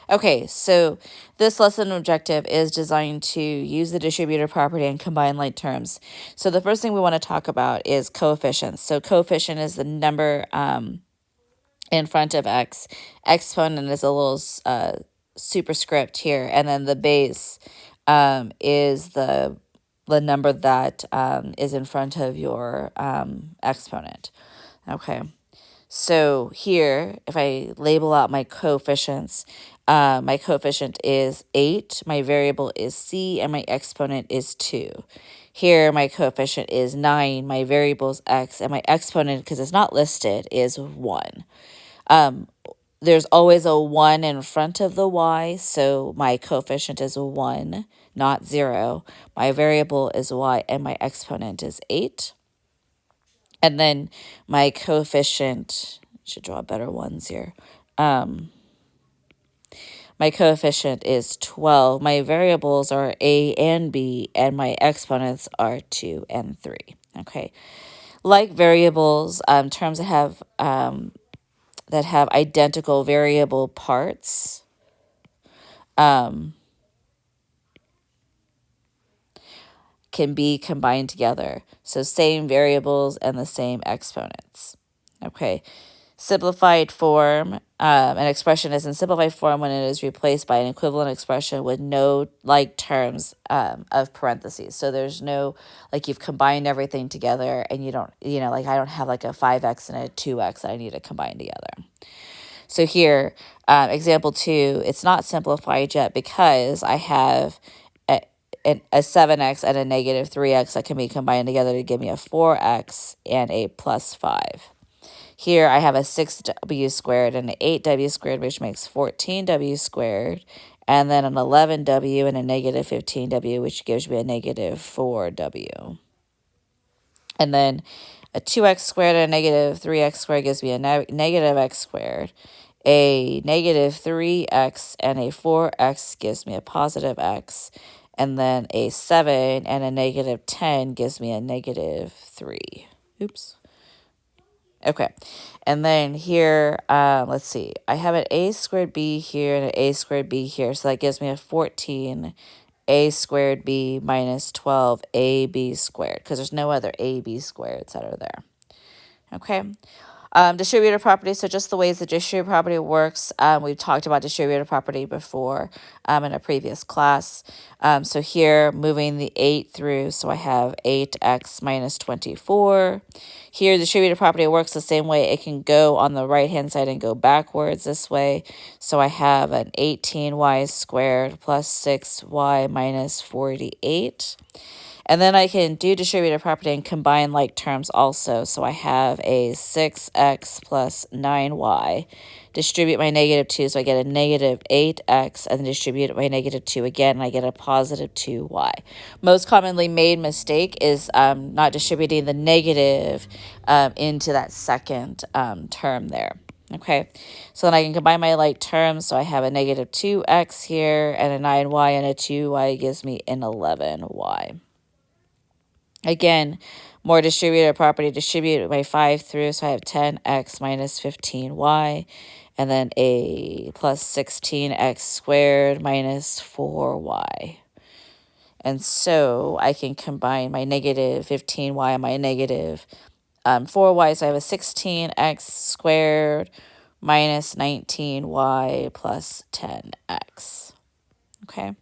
Okay, so this lesson objective is designed to use the distributive property and combine like terms. So the first thing we want to talk about is coefficients. So coefficient is the number in front of x. Exponent is a little superscript here, and then the base is the number that is in front of your exponent. Okay. So here, if I label out my coefficients, my coefficient is 8, my variable is c, and my exponent is 2. Here, my coefficient is 9, my variable is x, and my exponent, because it's not listed, is 1. There's always a 1 in front of the y, so my coefficient is 1, not 0. My variable is y, and my exponent is 8. And then my coefficient, should draw better ones here. My coefficient is 12. My variables are a and b, and my exponents are 2 and 3. Okay. Like variables, terms that have identical variable parts, can be combined together. So same variables and the same exponents. Okay. Simplified form, an expression is in simplified form when it is replaced by an equivalent expression with no like terms of parentheses. So there's no, like you've combined everything together and you don't, like I don't have like a 5x and a 2x that I need to combine together. So here, example 2, it's not simplified yet because I have a 7x and a negative 3x that can be combined together to give me a 4x and a plus 5. Here I have a 6w squared and an 8w squared, which makes 14w squared, and then an 11w and a negative 15w, which gives me a negative 4w. And then a 2x squared and a negative 3x squared gives me a negative x squared. A negative 3x and a 4x gives me a positive x. And then a 7 and a negative 10 gives me a negative 3. Oops. Okay, and then here, let's see, I have an a squared b here and an a squared b here, so that gives me a 14 a squared b minus 12 ab squared, because there's no other ab squareds that are there. Okay. Distributive property, so just the ways the distributive property works. We've talked about distributive property before in a previous class. So here, moving the 8 through, so I have 8x minus 24. Here, distributive property works the same way. It can go on the right-hand side and go backwards this way. So I have an 18y squared plus 6y minus 48. And then I can do distributive property and combine like terms also. So I have a 6x plus 9y. Distribute my negative 2, so I get a negative 8x, and then distribute my negative 2 again, and I get a positive 2y. Most commonly made mistake is not distributing the negative into that second term there. Okay, so then I can combine my like terms. So I have a negative 2x here, and a 9y, and a 2y gives me an 11y. Again, more distributive property, distribute my 5 through, so I have 10x minus 15y, and then a plus 16x squared minus 4y. And so I can combine my negative 15y and my negative 4y, so I have a 16x squared minus 19y plus 10x. Okay.